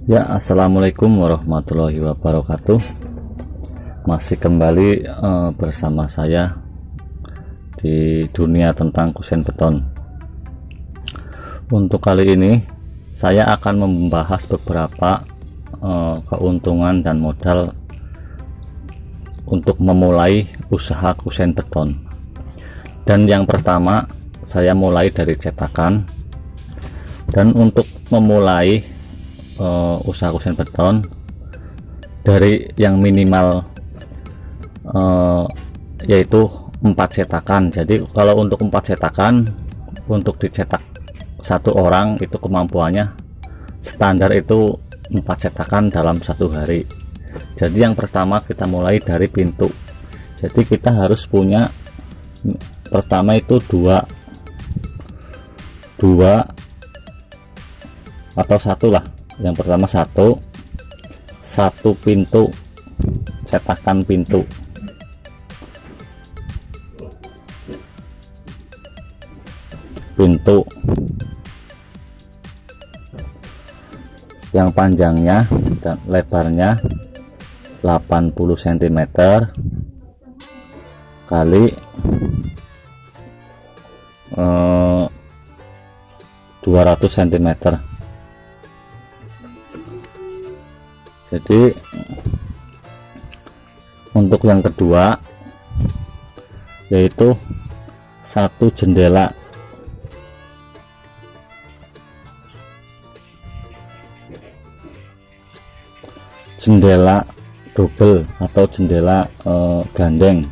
Ya, assalamualaikum warahmatullahi wabarakatuh. Masih kembali bersama saya di dunia tentang kusen beton. Untuk kali ini saya akan membahas beberapa keuntungan dan modal untuk memulai usaha kusen beton. Dan yang pertama, saya mulai dari cetakan. Dan untuk memulai usaha kusen beton dari yang minimal yaitu 4 cetakan. Jadi kalau untuk 4 cetakan, untuk dicetak satu orang itu kemampuannya standar itu 4 cetakan dalam satu hari. Jadi yang pertama kita mulai dari pintu. Jadi kita harus punya pertama itu dua atau satu lah. Yang pertama satu pintu, cetakan pintu. Yang panjangnya dan lebarnya 80 cm kali 200 cm. Jadi untuk yang kedua yaitu satu jendela double atau jendela gandeng.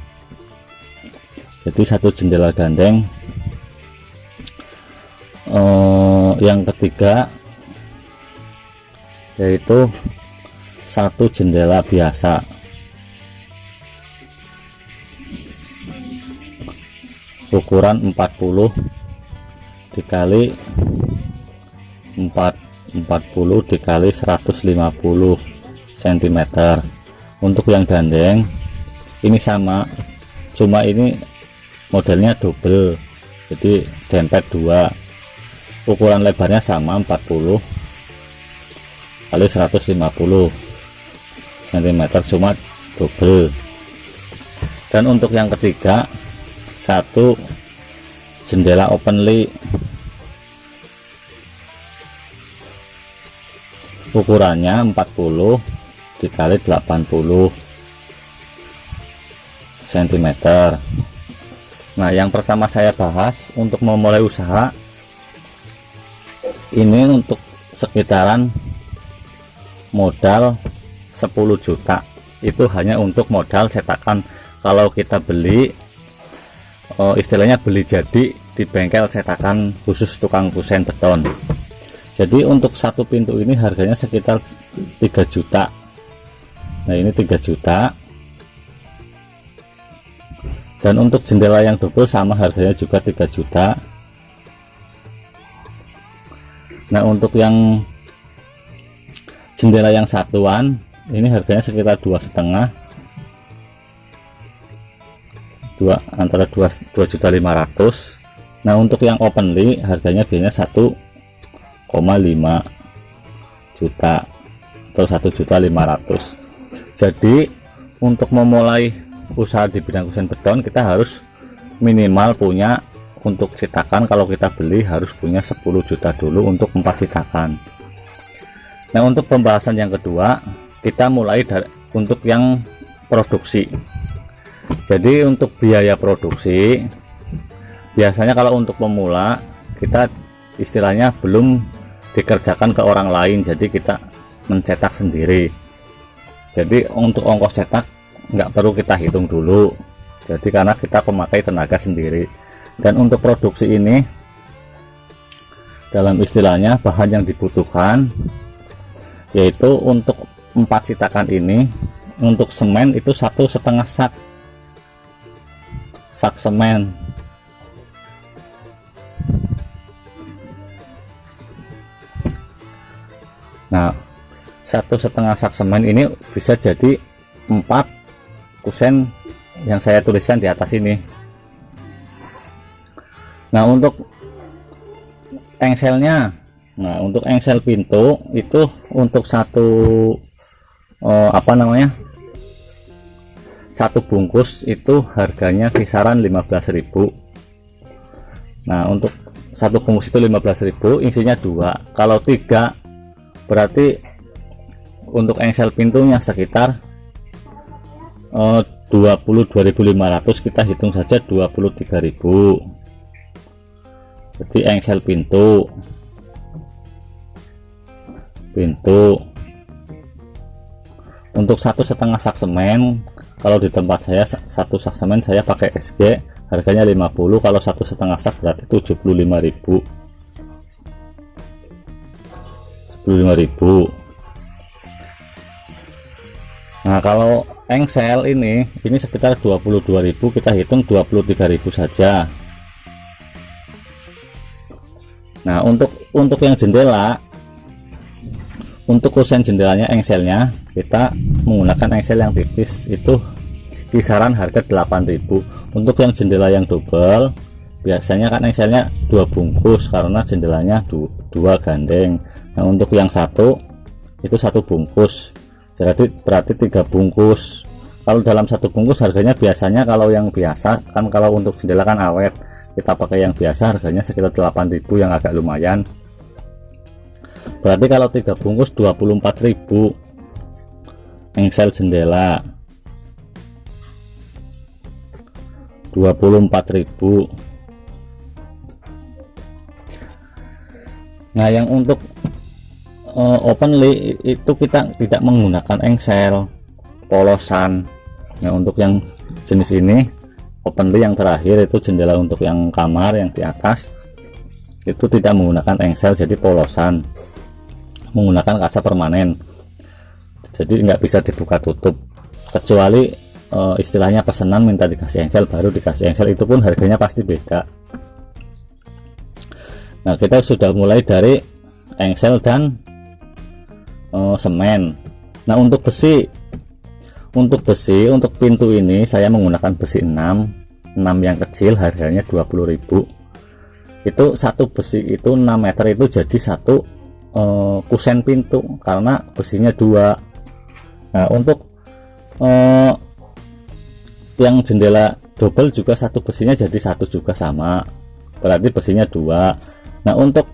Jadi satu jendela gandeng. Yang ketiga yaitu satu jendela biasa. Ukuran 40 dikali 40 dikali 150 cm. Untuk yang gandeng ini sama, cuma ini modelnya double, jadi dempet 2. Ukuran lebarnya sama 40 kali 150 cm, cuma double. Dan untuk yang ketiga satu jendela openly, ukurannya 40 dikali 80 cm. Nah, yang pertama saya bahas untuk memulai usaha ini untuk sekitaran modal 10 juta. Itu hanya untuk modal cetakan. Kalau kita beli istilahnya beli jadi di bengkel cetakan khusus tukang kusen beton. Jadi untuk satu pintu ini harganya sekitar 3 juta. Nah, ini 3 juta. Dan untuk jendela yang double sama, harganya juga 3 juta. Nah, untuk yang jendela yang satuan ini harganya sekitar 2,5, antara 2.500.000. Nah, untuk yang openly harganya biasanya 1,5 juta atau 1.500.000. Jadi untuk memulai usaha di bidang kusen beton kita harus minimal punya, untuk cetakan kalau kita beli harus punya 10 juta dulu untuk 4 cetakan. Nah, untuk pembahasan yang kedua kita mulai dari untuk yang produksi. Jadi untuk biaya produksi biasanya kalau untuk pemula kita istilahnya belum dikerjakan ke orang lain, jadi kita mencetak sendiri. Jadi untuk ongkos cetak nggak perlu kita hitung dulu, jadi karena kita pemakai tenaga sendiri. Dan untuk produksi ini dalam istilahnya bahan yang dibutuhkan yaitu untuk 4 cetakan ini, untuk semen itu 1,5 sak semen. Nah, 1,5 sak semen ini bisa jadi 4 kusen yang saya tuliskan di atas ini. Nah, untuk engselnya Nah, untuk engsel pintu itu untuk satu satu bungkus itu harganya kisaran 15.000. Nah, untuk satu bungkus itu 15.000, isinya 2. Kalau 3 berarti untuk engsel pintunya sekitar 22.500, kita hitung saja 23.000. Jadi engsel pintu untuk 1,5 sak semen, kalau di tempat saya 1 sak semen saya pakai SG, harganya 50. Kalau 1,5 sak berarti 75.000. Nah, kalau engsel ini sekitar 22.000, kita hitung 23.000 saja. Nah, untuk yang jendela, untuk kusen jendelanya, engselnya kita menggunakan engsel yang tipis, itu kisaran harga 8.000. Untuk yang jendela yang double biasanya kan engselnya 2 bungkus karena jendelanya 2 gandeng. Nah, untuk yang satu itu 1 bungkus, berarti 3 bungkus. Kalau dalam 1 bungkus harganya biasanya, kalau yang biasa kan, kalau untuk jendela kan awet, kita pakai yang biasa harganya sekitar 8.000, yang agak lumayan. Berarti kalau 3 bungkus 24.000 engsel jendela, 24.000. Nah, yang untuk openly itu kita tidak menggunakan engsel polosan. Nah, untuk yang jenis ini openly yang terakhir itu jendela untuk yang kamar yang di atas itu tidak menggunakan engsel, jadi polosan, menggunakan kaca permanen, jadi nggak bisa dibuka tutup, kecuali istilahnya pesanan minta dikasih engsel, baru dikasih engsel, itu pun harganya pasti beda. Nah, kita sudah mulai dari engsel dan semen. Nah, untuk besi untuk pintu ini saya menggunakan besi 6 yang kecil, harganya 20.000. Itu satu besi itu 6 meter, itu jadi satu kusen pintu karena besinya 2. Nah, untuk yang jendela double juga satu besinya jadi 1 juga, sama, berarti besinya 2. Nah, untuk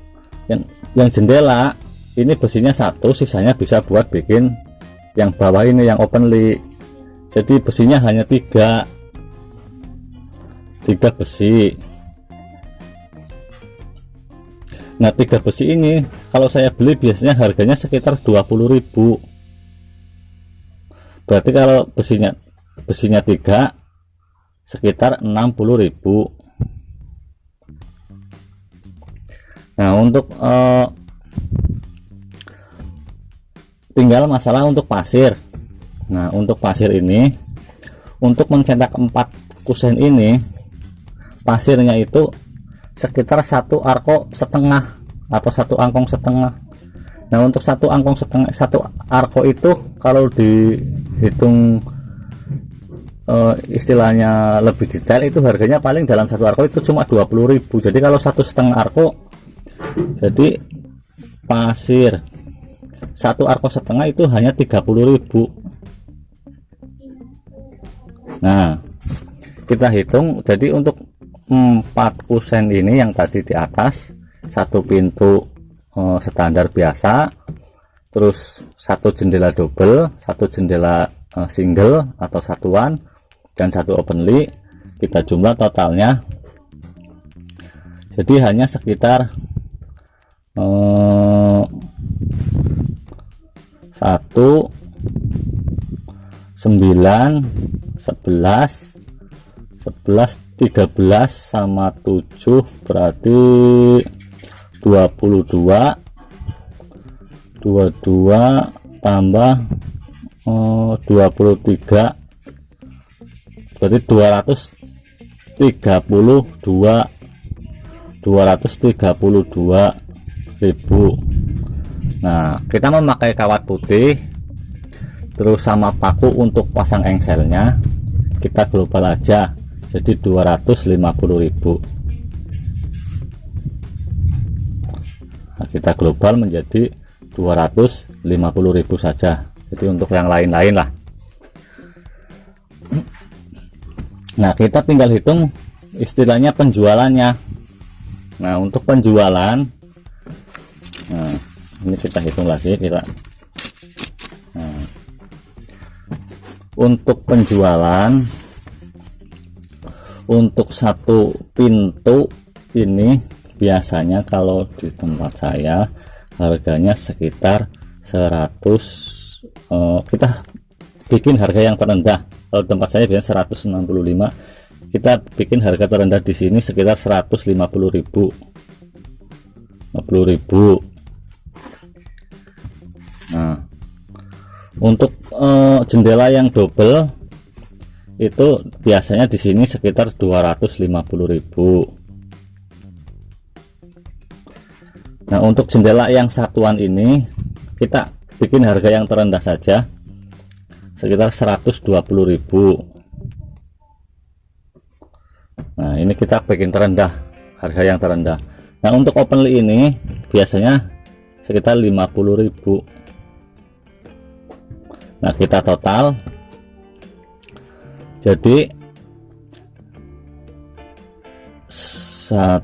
yang jendela ini besinya 1, sisanya bisa buat bikin yang bawah ini yang openly, jadi besinya hanya 3 besi. Nah, 3 besi ini kalau saya beli biasanya harganya sekitar 20.000. Berarti kalau besinya 3 sekitar 60.000. Nah, untuk tinggal masalah untuk pasir. Nah, untuk pasir ini, untuk mencetak 4 kusen ini, pasirnya itu sekitar 1 arko setengah atau 1 angkong setengah. Nah, untuk 1 angkong setengah, 1 arko itu kalau dihitung istilahnya lebih detail, itu harganya paling dalam 1 arko itu cuma 20.000. Jadi kalau 1,5 arko, jadi pasir 1 arko setengah itu hanya 30.000. Nah, kita hitung, jadi untuk 4 kusen ini yang tadi di atas, 1 pintu standar biasa, terus 1 jendela double, 1 jendela single atau satuan, dan 1 openly, kita jumlah totalnya jadi hanya sekitar 1, 9, 11, 13 sama 7 berarti 22 tambah 23 berarti 232.000. Nah, kita memakai kawat putih terus sama paku untuk pasang engselnya, kita global aja jadi 250.000. kita global menjadi 250.000 saja. Jadi untuk yang lain-lain lah. Nah, kita tinggal hitung istilahnya penjualannya. Nah, untuk penjualan, nah ini kita hitung lagi untuk penjualan untuk satu pintu ini biasanya kalau di tempat saya harganya sekitar 100, kita bikin harga yang terendah. Kalau tempat saya biasanya 165, kita bikin harga terendah di sini sekitar 150.000. Nah, untuk jendela yang double itu biasanya di sini sekitar 250.000. Nah, untuk jendela yang satuan ini kita bikin harga yang terendah saja sekitar 120.000. Nah, ini kita bikin terendah, harga yang terendah. Nah, untuk openly ini biasanya sekitar 50.000. Nah, kita total jadi 4,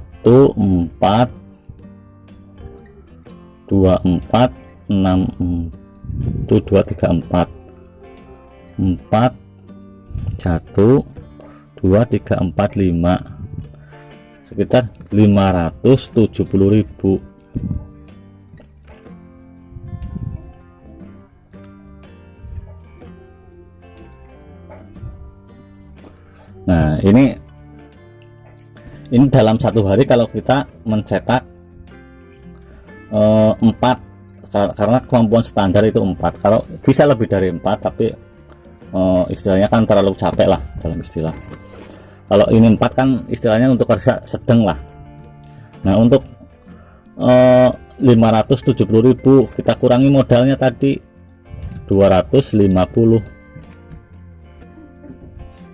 1, 2, 3, 4, 5 sekitar 570.000. Nah, ini dalam satu hari kalau kita mencetak 4, karena kemampuan standar itu 4. Kalau bisa lebih dari 4, tapi istilahnya kan terlalu capek lah dalam istilah. Kalau ini 4 kan istilahnya untuk kerja sedang lah. Nah, untuk 570.000 kita kurangi modalnya tadi 250.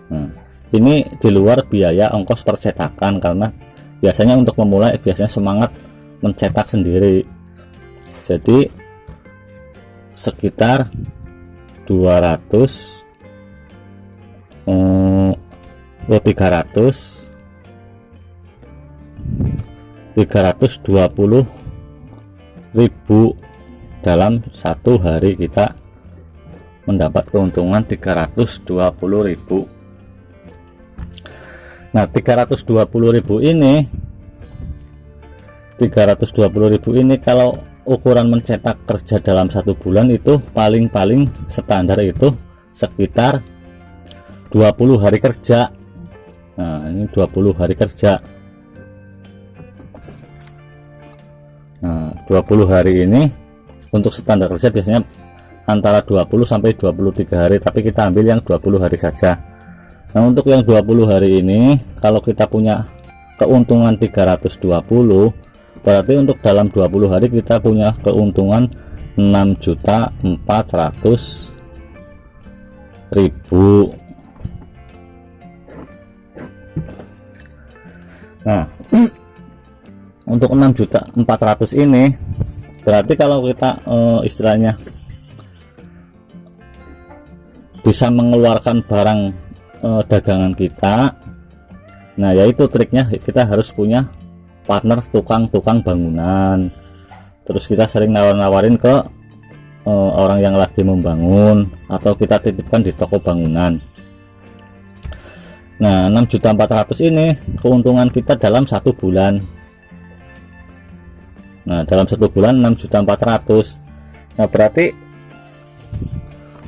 Nah, ini di luar biaya ongkos percetakan, karena biasanya untuk memulai biasanya semangat mencetak sendiri. Jadi sekitar 320.000 dalam satu hari kita mendapat keuntungan 320.000. Nah, 320.000 ini kalau ukuran mencetak kerja dalam satu bulan itu paling-paling standar itu sekitar 20 hari kerja. Nah, ini 20 hari kerja. Nah, 20 hari ini untuk standar kerja biasanya antara 20 sampai 23 hari, tapi kita ambil yang 20 hari saja. Nah, untuk yang 20 hari ini kalau kita punya keuntungan 320, berarti untuk dalam 20 hari kita punya keuntungan 6.400.000. Nah, untuk 6.400.000 ini berarti kalau kita istilahnya bisa mengeluarkan barang dagangan kita. Nah, yaitu triknya kita harus punya partner tukang bangunan. Terus kita sering nawar-nawarin ke orang yang lagi membangun, atau kita titipkan di toko bangunan. Nah, 6.400.000 ini keuntungan kita dalam satu bulan. Nah, dalam satu bulan 6.400.000. Nah, berarti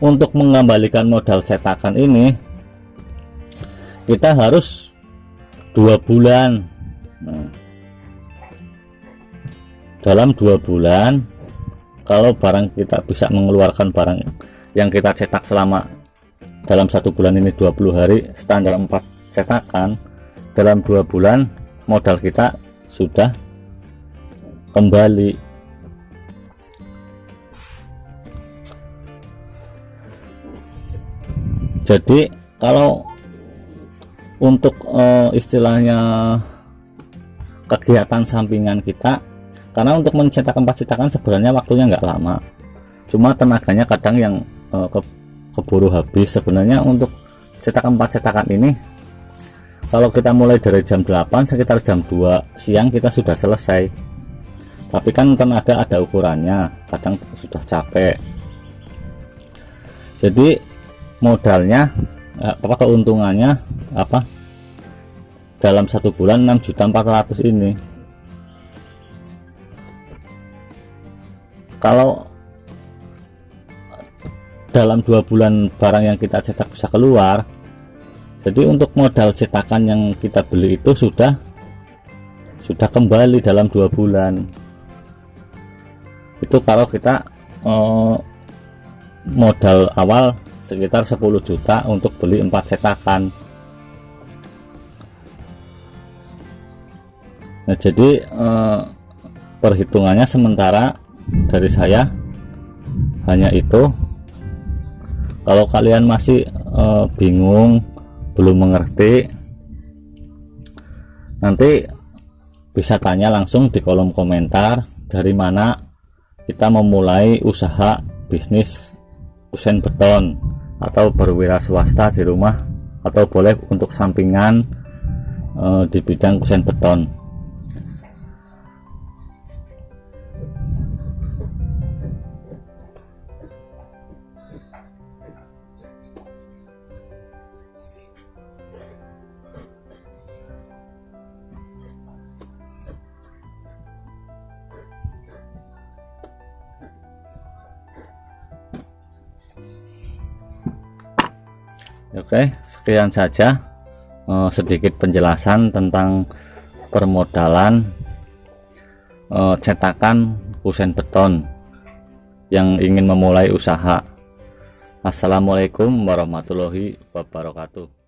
untuk mengembalikan modal cetakan ini kita harus 2 bulan. Nah, dalam 2 bulan kalau barang kita bisa mengeluarkan barang yang kita cetak selama dalam satu bulan ini 20 hari standar 4 cetakan, dalam 2 bulan modal kita sudah kembali. Jadi kalau untuk istilahnya kegiatan sampingan kita, karena untuk mencetak 4 cetakan sebenarnya waktunya nggak lama, cuma tenaganya kadang yang keburu habis. Sebenarnya untuk cetak 4 cetakan ini kalau kita mulai dari jam 8 sekitar jam 2 siang kita sudah selesai, tapi kan tenaga ada ukurannya, kadang sudah capek. Jadi modalnya keuntungannya dalam 1 bulan 6.400.000 ini. Kalau dalam 2 bulan barang yang kita cetak bisa keluar, jadi untuk modal cetakan yang kita beli itu sudah kembali dalam 2 bulan. Itu kalau kita modal awal sekitar 10 juta untuk beli 4 cetakan. Nah, jadi perhitungannya sementara dari saya hanya itu. Kalau kalian masih bingung, belum mengerti, nanti bisa tanya langsung di kolom komentar dari mana kita memulai usaha bisnis kusen beton, atau berwira swasta di rumah, atau boleh untuk sampingan di bidang kusen beton. Oke, sekian saja sedikit penjelasan tentang permodalan cetakan kusen beton yang ingin memulai usaha. Assalamualaikum warahmatullahi wabarakatuh.